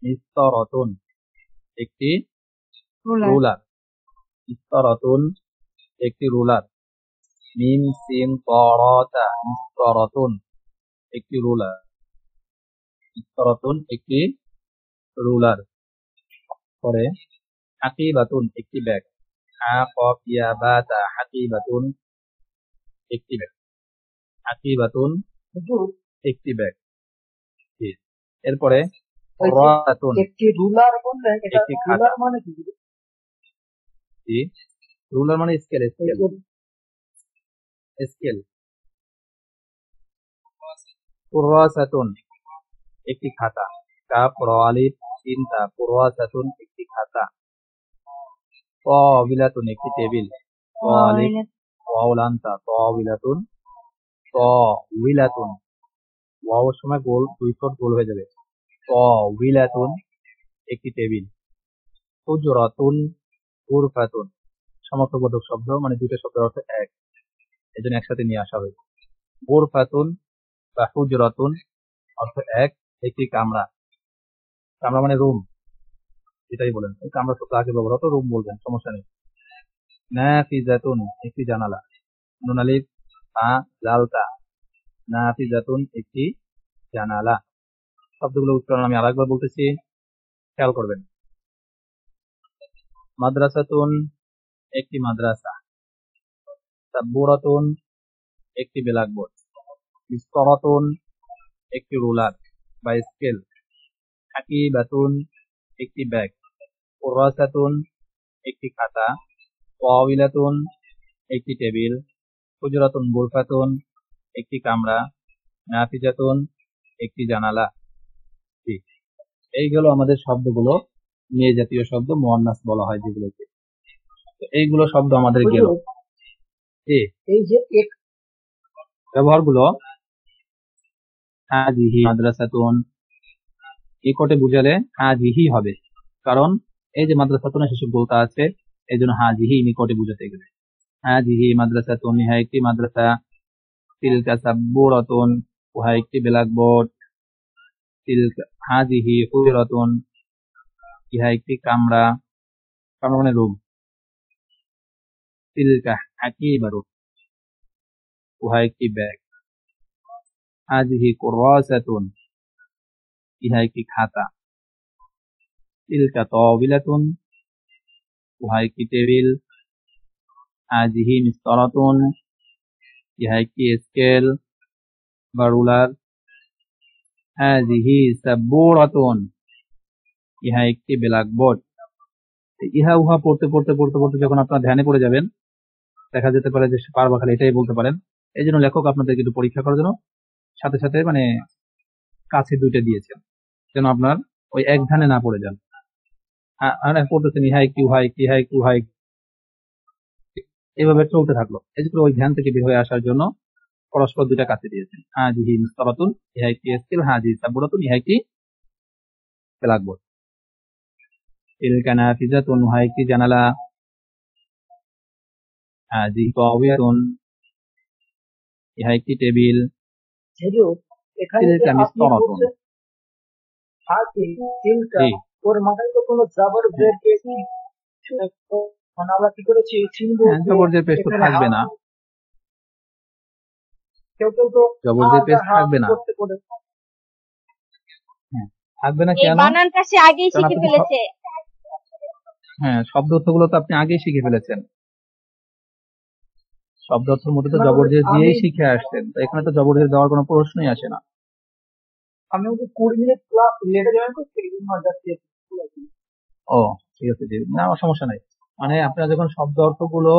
মিসতরাতুন, একটি রুলার রুলার। মিসতরাতুন, একটি রুলার। মিম সিন তরাতা, মিসতরাতুন, একটি রুলার। মিসতরাতুন, একটি রুলার। পরে হাকিবাতুন, একটি ব্যাগ। হা কফ ইয়া বা তা, হাকিবাতুন, একটি ব্যাগ। হাকিবাতুন, হুজুর একটি ব্যাগ। জি। এরপরে ওই যে রাতুন, একটি রুলার বললেন, এটা একটি খাতা। রুলার মানে কি? জি, রুলার মানে স্কেল, ওই স্কেল, যে স্কেল। কুররাসাতুন, একটি খাতা। কাফ র আলিফ সিন তা, কুররাসাতুন, একটি খাতা। তাবিলাতুন, একটি টেবিল। ত আলিফ ওয়াও লাম তা, তাবিলাতুন, তাবিলাতুন। ওয়াওর সময় গোল, দুই ঠোঁট গোল হয়ে যাবে। তাবিলাতুন, একটি টেবিল। হুজরাতুন, গুরফাতুন, সমর্থবোধক শব্দ, মানে দুইটা শব্দের অর্থ এক, এই জন্য একসাথে নিয়ে আসা হয়েছে। গুরফাতুন বা হুজরাতুন অর্থ এক, একটি কামরা। কামরা মানে রুম, এটাই বলেন। এই কামরা শব্দ আগে ব্যবহার হতো, রুম বলবেন, সমস্যা নেই। নাফিজাতুন, একটি জানালা। নুন আলিফ তা লাল তা, নাফিজাতুন, একটি জানালা। শব্দগুলো উচ্চারণ আমি আরেকবার বলতেছি, খেয়াল করবেন। মাদ্রাসাতুন, একটি মাদ্রাসা। সাব্বুরাতুন, একটি ব্ল্যাকবোর্ড। মিসতরাতুন, একটি রুলার বা স্কেল। হাকিবাতুন, একটি ব্যাগ। কুররাসাতুন, একটি খাতা। তাবিলাতুন, একটি টেবিল। হুজরাতুন গুরফাতুন, একটি কামরা। নাফিজাতুন, একটি জানালা। জি, এই গেল আমাদের শব্দগুলো, মেয়ে জাতীয় শব্দ, মুয়ান্নাস বলা হয় যেগুলোকে। তো এইগুলো শব্দ আমাদের গেল। হুজুর জি, এই যে এক ব্যবহারগুলো হাজিহি মাদ্রাসাতুন, নিকটে বুঝালে হাজিহি হবে, কারণ এই যে মাদ্রাসাতুনের শেষে গোলতা আছে, এই জন্য হাজিহি নিকটে বুঝাতে গেলে। হাজিহি মাদ্রাসাতুন, ইহা একটি মাদ্রাসা। তিলকা সাব্বুরাতুন, উহা একটি ব্ল্যাকবোর্ড। তিলকা হাজিহি হুজরাতুন, ইহা একটি কামরা, কামরা মানে রুম। তিলকা হাকিবাতুন, উহা একটি ব্যাগ। হাজিহি কুররাসাতুন, ইহা একটি খাতা। তিলকা তাবিলাতুন, উহা একটি টেবিল। হাজিহি মিসতরাতুন, ইহা একটি স্কেল বা রুলার। হাজিহি সাব্বুরাতুন, ইহা একটি ব্ল্যাকবোর্ড। ইহা উহা পড়তে পড়তে পড়তে পড়তে যখন আপনার ধ্যানে পড়ে যাবেন, দেখা যেতে পারে যে পারবা খালি এটাই বলতে পারেন। এই জন্য লেখক আপনাদেরকে একটু পরীক্ষা করার জন্য সাথে সাথে মানে কাছে দুইটা দিয়েছেন, যেন আপনার ওই এক ধ্যানে না পড়ে যান। আর পড়তেছেন ইহা একটি উহা একটি, ইহা একটি উহা একটি, এভাবে চলতে থাকলো। এই যে ওই ধ্যান থেকে বের হয়ে আসার জন্য পরস্পর দুইটা কাছে দিয়েছেন। হাজিহি মিসতরাতুন, ইহা একটি স্কেল। হাজিহি সাব্বুরাতুন, ইহা একটি ব্ল্যাকবোর্ড। তিলকা নাফিজাতুন, উহা একটি জানালা। হাজিহি তাওয়াতুন, ইহা একটি টেবিল। হুজুর এখানে যে তিলকা আপনি মিসতরাতুন, বলছেন হাতি তিলকা, জি, ওর মাথায় তো কোনো জাবর জের পেশ নেই। মানে আমরা কি করেছি চিনবো হ্যাঁ, যে জবরজের পেশ তো এখানে থাকবে না, কেউ কেউ তো জবরজের পেশ থাকবে না। করতে করে। হ্যাঁ, থাকবে না এই কেন? বানানটা সে আগেই কারণ শিখে আপনি ফেলেছে। হ্যাঁ, শব্দ অর্থগুলো তো আপনি আগেই শিখে ফেলেছেন। শব্দ অর্থের মধ্যে তো জবরজের দিয়েই শিখে আসছেন, তো এখানে তো জবরজের দেওয়ার কোনো প্রশ্নই আসে না। আমি ওকে 20 মিনিট ক্লাস লেটে জয়েন করছি, এই জন্য যাচ্ছি। ও ঠিক আছে জি, না সমস্যা নাই। মানে আপনারা যখন শব্দ অর্থগুলো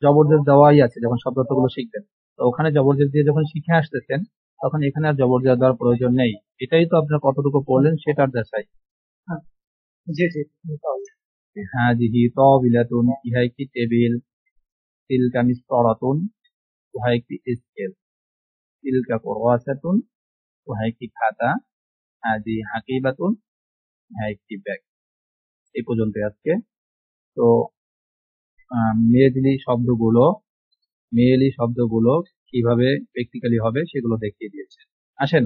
জবরজের দেওয়াই আছে, যখন শব্দ অর্থগুলো শিখবেন, তো ওখানে জবরজের দিয়ে যখন শিখে আসতেছেন, তখন এখানে আর জবরজের দেওয়ার প্রয়োজন নেই। এটাই তো আপনার কতটুকু পড়লেন সেটার দেখাই। হ্যাঁ, জি জি তাহলে। হাজিহি তাবিলাতুন, ইহা একটি টেবিল। তিলকা মিসতারাতুন, উহা একটি স্কেল। তিলকা কুরওয়াসাতুন, উহা একটি খাতা। হাজিহি হাকিবাতুন, উহা একটি ব্যাগ। এই পর্যন্ত আজকে। তো মেয়েলি শব্দগুলো কিভাবে প্র্যাকটিক্যালি হবে সেগুলো দেখিয়ে দিয়েছে। আসেন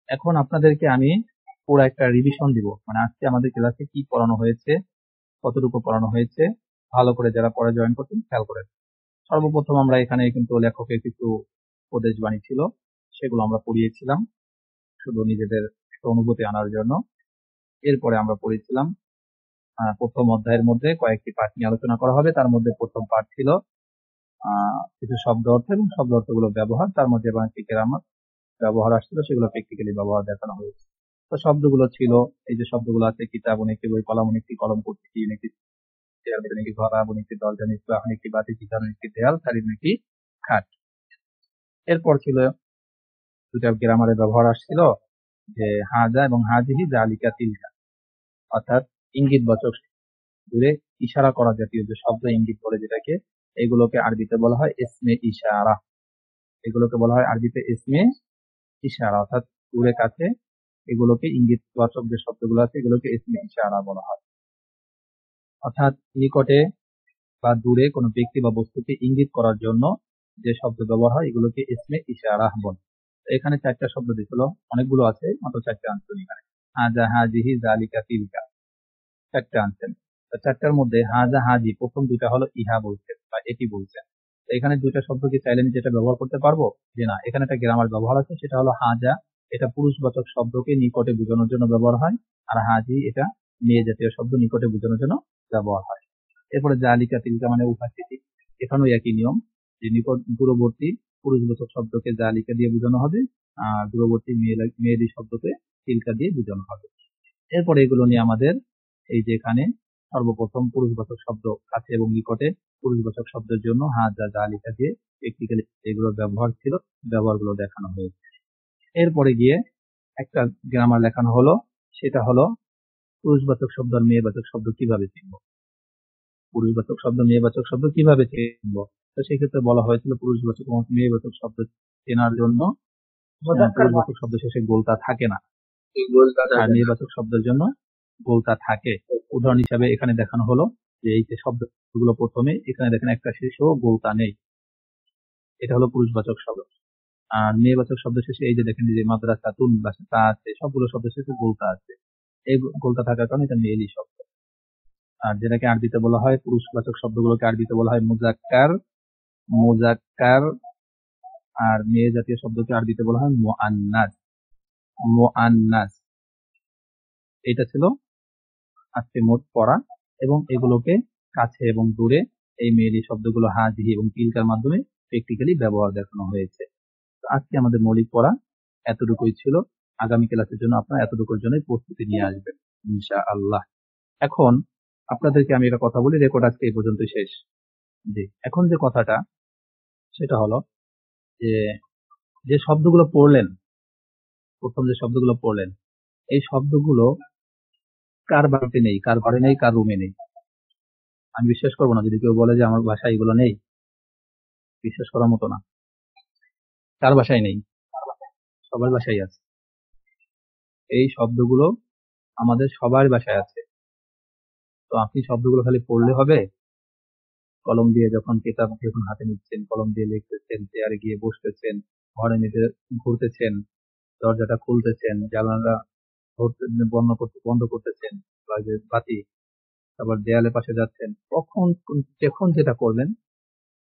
এখন আপনাদেরকে আমি পুরো একটা রিভিশন দিব, মানে আজকে আমাদের ক্লাসে কি পড়ানো হয়েছে, কতটুকু পড়ানো হয়েছে, ভালো করে যারা পড়া জয়েন করতেন খেয়াল করেন। সর্বপ্রথম আমরা এখানে কিন্তু লেখকের কিছু উপদেশ বাণী ছিল, সেগুলো আমরা পড়িয়েছিলাম শুধু নিজেদের একটা অনুভূতি আনার জন্য। এরপরে আমরা পড়েছিলাম প্রথম অধ্যায়ের মধ্যে কয়েকটি পাঠ নিয়ে আলোচনা করা হবে। তার মধ্যে প্রথম পাঠ ছিল কিছু শব্দ অর্থ এবং শব্দ অর্থগুলো ব্যবহার, তার মধ্যে এবং একটি গ্রামার ব্যবহার আসছিল, সেগুলো প্র্যাকটিক্যালি ব্যবহার দেখানো হয়েছে। তো শব্দগুলো ছিল এই যে শব্দগুলো আছে: কিতাবুন একটি বই, কলামুন একটি কলম, কুরসিয়ুন একটি চেয়ার, একটি ঘর, আবুন একটি দরজা, মিসবাহুন একটি বাতি, কিতাবুন একটি দেয়াল, সারিরুন একটি খাট। এরপর ছিল দুটা গ্রামারের ব্যবহার আসছিল, যে হাজা এবং হাজিহি, জালিকা, তিলকা, অর্থাৎ ইঙ্গিতবাচক দূরে ইশারা করা জাতীয় যে শব্দ ইঙ্গিত বলে যেটাকে, এগুলোকে আরবিতে বলা হয় ইসমে ইশারা। এগুলোকে বলা হয় আরবিতে ইসমে ইশারা, অর্থাৎ দূরে কাছে এগুলোকে ইঙ্গিতবাচক যে শব্দগুলো আছে এগুলোকে ইসমে ইশারা বলা হয়। অর্থাৎ নিকটে বা দূরে কোনো ব্যক্তি বা বস্তুকে ইঙ্গিত করার জন্য যে শব্দ ব্যবহার হয় এগুলোকে ইসমে ইশারা বলে। এখানে 4টা শব্দ দিয়েছিল, অনেকগুলো আছে, মাত্র 4টা আনছেন এখানে। হাজা, হাজিহি, জালিকা, তিলকা, 4টা আনছেন। 4টার মধ্যে হাজা, হাজি প্রথম 2টা হলো ইহা বলছেন বা এটি বলছেন। তো এখানে 2টা শব্দ কি চাইলে যেটা ব্যবহার করতে পারবো? যে না, এখানে একটা গ্রামার ব্যবহার আছে, সেটা হলো হাজা, এটা পুরুষবাচক শব্দকে নিকটে বোঝানোর জন্য ব্যবহার হয়, আর হাজি এটা মেয়ে জাতীয় শব্দ নিকটে বোঝানোর জন্য ব্যবহার হয়। এরপরে জালিকা, তিলকা মানে উপস্থিতি, এখানেও একই নিয়ম, যে নিকট দূরবর্তী পুরুষবাচক শব্দকে জালিকা দিয়ে বোঝানো হবে, আর দূরবর্তী মেয়েদি শব্দকে তিলকা দিয়ে বোঝানো হবে। এরপরে এগুলো নিয়ে আমাদের এই যে এখানে সর্বপ্রথম পুরুষবাচক শব্দ কাছে এবং নিকটে পুরুষবাচক শব্দের জন্য হাজা, জালিকা দিয়ে প্র্যাকটিক্যালি এগুলোর ব্যবহার ছিল, ব্যবহারগুলো দেখানো হয়েছে। এরপরে গিয়ে একটা গ্রামার লেখানো হলো, সেটা হলো পুরুষবাচক শব্দ আর মেয়েবাচক শব্দ কিভাবে চিনব। পুরুষবাচক শব্দ মেয়েবাচক শব্দ কিভাবে চিনব, তো সেক্ষেত্রে বলা হয়েছিল পুরুষবাচক এবং মেয়েবাচক শব্দ চেনার জন্য পুরুষবাচক শব্দ শেষে গোলতা থাকে না, আর মেয়েবাচক শব্দের জন্য গোলতা থাকে। উদাহরণ হিসাবে এখানে দেখানো হলো যে এই যে শব্দগুলো প্রথমে এখানে দেখেন একটা শেষেও গোলতা নেই, এটা হলো পুরুষবাচক শব্দ। আর মেয়েবাচক শব্দ শেষে এই যে দেখেন যে মাদ্রাসা, তুন, তা আছে, সবগুলো শব্দ শেষে গোলতা আছে। এই গোলতা থাকার কারণে এটা মেয়েলি শব্দ। আর যেটাকে আরবিতে বলা হয় পুরুষবাচক শব্দগুলোকে আরবিতে বলা হয় মুজাক্কার, মুজাক্কার, আর মেয়ে জাতীয় শব্দকে আরবিতে বলা হয় মুআন্নাস, মুআন্নাস। এটা ছিল আজকে মোট পড়া, এবং এগুলোকে কাছে এবং দূরে এই মেয়েলি শব্দগুলো হাজিহি এবং তিলকার মাধ্যমে প্র্যাকটিক্যালি ব্যবহার দেখানো হয়েছে। তো আজকে আমাদের মৌলিক পড়া এতটুকুই ছিল। আগামী ক্লাসের জন্য আপনারা এতটুকুর জন্য প্রস্তুতি নিয়ে আসবেন ইনশাআল্লাহ। এখন আপনাদেরকে আমি একটা কথা বলি, রেকর্ড আজকে এই পর্যন্ত শেষ। জি, এখন যে কথাটা সেটা হলো যে যে শব্দগুলো পড়লেন, প্রথম যে শব্দগুলো পড়লেন, এই শব্দগুলো কার বাড়িতে নেই, কার ঘরে নেই, কার রুমে নেই। আমি বিশ্বাস করবো না যদি কেউ বলে যে আমার বাসায় এগুলো নেই, বিশ্বাস করার মতো না। কার বাসায় নেই? সবার বাসায় আছে। এই শব্দগুলো আমাদের সবার বাসায় আছে। তো আপনি শব্দগুলো খালি পড়লে হবে? কলম দিয়ে যখন কিতাব যখন হাতে নিচ্ছেন, কলম দিয়ে লিখতেছেন, চেয়ারে গিয়ে বসতেছেন, ঘরে নিতে ঘুরতেছেন, দরজাটা খুলতেছেন, জানালা বন্ধ করতেছেন, বা যে বাতি, তারপর দেয়ালের পাশে যাচ্ছেন, কখন যখন যেটা করবেন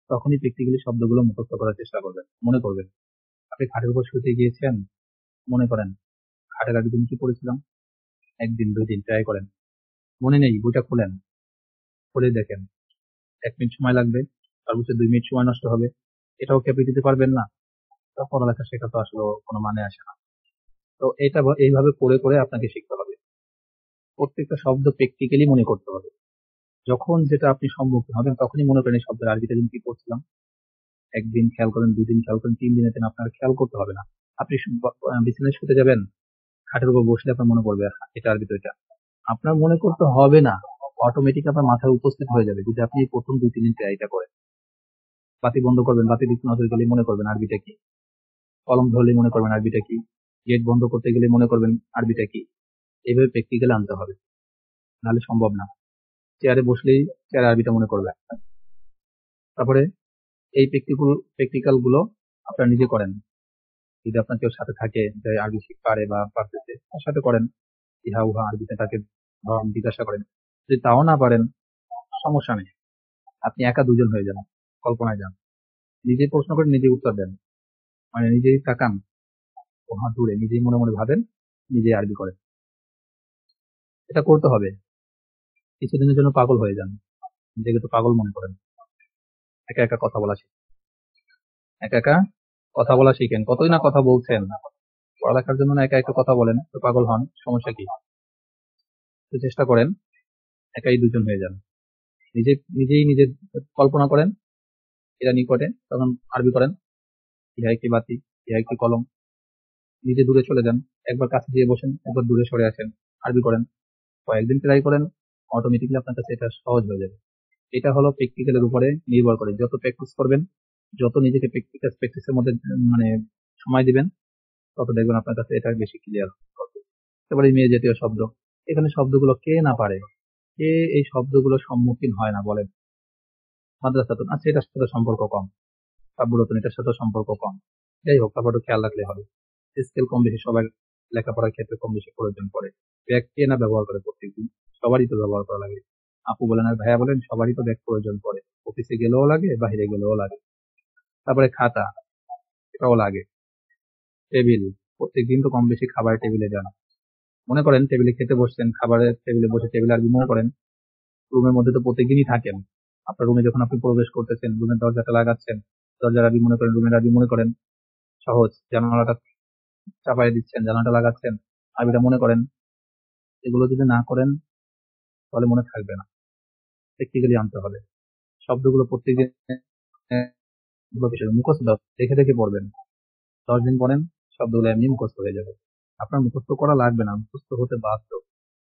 তখনই প্র্যাকটিক্যালি শব্দগুলো মুখস্থ করার চেষ্টা করবেন, মনে করবেন। আপনি খাটের উপর শুতে গিয়েছেন, মনে করেন খাটের আগের দিন কি পড়েছিলাম, 1 দিন 2 দিন ট্রাই করেন, মনে নেই, বইটা খুলে দেখেন, 1 মিনিট সময় লাগবে, সর্বোচ্চ 2 মিনিট সময় নষ্ট হবে, এটাও কি আপনি দিতে পারবেন না? তা পড়ালেখা শেখা তো আসলে কোনো মানে আসে না। তো এটা এইভাবে করে করে আপনাকে শিখতে হবে। প্রত্যেকটা শব্দ প্র্যাকটিক্যালি মনে করতে হবে। যখন যেটা আপনি সম্মুখীন হবেন তখনই মনে করেন এই শব্দের আরবিটা যেন কি করছিলাম। একদিন খেয়াল করেন, 2 দিন খেয়াল করেন, 3 দিনের দিন আপনার খেয়াল করতে হবে না। আপনি বিছানায় শুতে যাবেন, খাটের উপর বসলে আপনার মনে পড়বে এটা আরবি তো এটা। আপনার মনে করতে হবে না, অটোমেটিক আপনার মাথায় উপস্থিত হয়ে যাবে যদি আপনি প্রথম 2-3 দিন ট্রাইটা করেন। বাতি বন্ধ করবেন, বাতি দিকে নজর গেলে মনে করবেন আরবিটা কি, কলম ধরলে মনে করবেন আরবিটা কি, গেট বন্ধ করতে গেলে মনে করবেন আরবিটা কি। এইভাবে প্র্যাকটিক্যালি আনতে হবে, নাহলে সম্ভব না। চেয়ারে বসলেই চেয়ারে আরবিটা মনে করবে। তারপরে এই প্র্যাকটিক্যাল গুলো আপনারা নিজে করেন। যদি আপনার কেউ সাথে থাকে যে আরবি পারে বা পারতেছে, তার সাথে করেন, ইহা উহা আরবিতে তাকে জিজ্ঞাসা করেন। যদি তাও না পারেন সমস্যা নেই, আপনি একা 2জন হয়ে যান, কল্পনায় যান, নিজেই প্রশ্ন করে নিজেই উত্তর দেন, মানে নিজেই তাকান ওহা দূরে, নিজেই মনে মনে ভাবেন, নিজেই আরবি করেন। এটা করতে হবে। কিছুদিনের জন্য পাগল হয়ে যান, নিজেকে তো পাগল মনে করেন। একা একা কথা বলা শিখেন, একা একা কথা বলা শিখেন। কতই না কথা বলছেন, পড়ালেখার জন্য না একা একা কথা বলেন, তো পাগল হন, সমস্যা কি? তো চেষ্টা করেন একাই 2জন হয়ে যান, নিজেই নিজের কল্পনা করেন এরা নিকটে, তখন আরবি করেন, ইহা একটি বাতি, ইহা একটি কলম। নিজে দূরে চলে যান, একবার কাছে দিয়ে বসেন, একবার দূরে সরে আসেন, আরবি করেন। কয়েকদিন ট্রাই করেন, অটোমেটিকলি আপনার কাছে এটা সহজ হয়ে যাবে। এটা হলো প্র্যাকটিক্যালের উপরে নির্ভর করে। যত প্র্যাকটিস করবেন, যত নিজেকে প্র্যাকটিসের মধ্যে মানে সময় দিবেন, তত দেখবেন আপনার কাছে এটা বেশি ক্লিয়ার হবে। এবারে মেয়ে জাতীয় শব্দ, এখানে শব্দগুলো কে না পারে, কে এই শব্দগুলো সম্মুখীন হয় না বলেন? মাদ্রাসাতুন, আচ্ছা এটার সাথে সম্পর্ক কম, কাব্যরতন এটার সাথে সম্পর্ক কম। যাই হোক, তারপর খেয়াল রাখলে হবে। স্কেল কম বেশি সবার লেখাপড়ার ক্ষেত্রে কম বেশি প্রয়োজন পড়ে। ব্যাগ কে না ব্যবহার করে প্রত্যেকদিন, সবারই তো ব্যবহার করা লাগে। আপু বলেন আর ভাইয়া বলেন, সবারই তো ব্যাগ প্রয়োজন পড়ে, অফিসে গেলেও লাগে, বাইরে গেলেও লাগে। তারপরে খাতা, এটাও লাগে। টেবিল, প্রত্যেকদিন তো কম বেশি খাবারের টেবিলে যান। মনে করেন টেবিলে খেতে বসছেন, খাবারের টেবিলে বসে টেবিল আরবি মনে করেন। রুমের মধ্যে তো প্রত্যেকদিনই থাকেন, আপনার রুমে যখন আপনি প্রবেশ করতেছেন, রুমের দরজাটা লাগাচ্ছেন, দরজার আরবি মনে করেন, রুমের আরবি মনে করেন। সহজ। জানালাটা চাপাই দিচ্ছেন, জানালাটা লাগাচ্ছেন, আরবিটা মনে করেন। এগুলো যদি না করেন তাহলে মনে থাকবে না, প্র্যাকটিক্যালি আনতে হবে। শব্দগুলো প্রত্যেকদিন মুখস্থ দেখে দেখে পড়বেন, 10 দিন পড়েন, শব্দগুলো এমনি মুখস্থ হয়ে যাবে। আপনার মুখস্থ করা লাগবে না, মুখস্থ হতে বাধ্য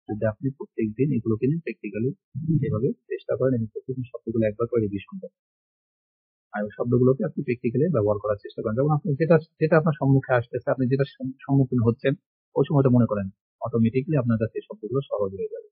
যদি আপনি প্রত্যেকদিন এগুলোকে নিয়ে প্র্যাকটিক্যালি এভাবে চেষ্টা করেন এবং প্রত্যেকদিন শব্দগুলো একবার করে রিভিশন করেন। আর ওই শব্দগুলোকে আপনি প্র্যাকটিক্যালি ব্যবহার করার চেষ্টা করেন। যেমন আপনি যেটা আপনার সম্মুখে আসতেছে, আপনি যেটা সম্মুখীন হচ্ছেন, ওই সময়টা মনে করেন, অটোমেটিকলি আপনার কাছে এই শব্দগুলো সহজ হয়ে যাবে।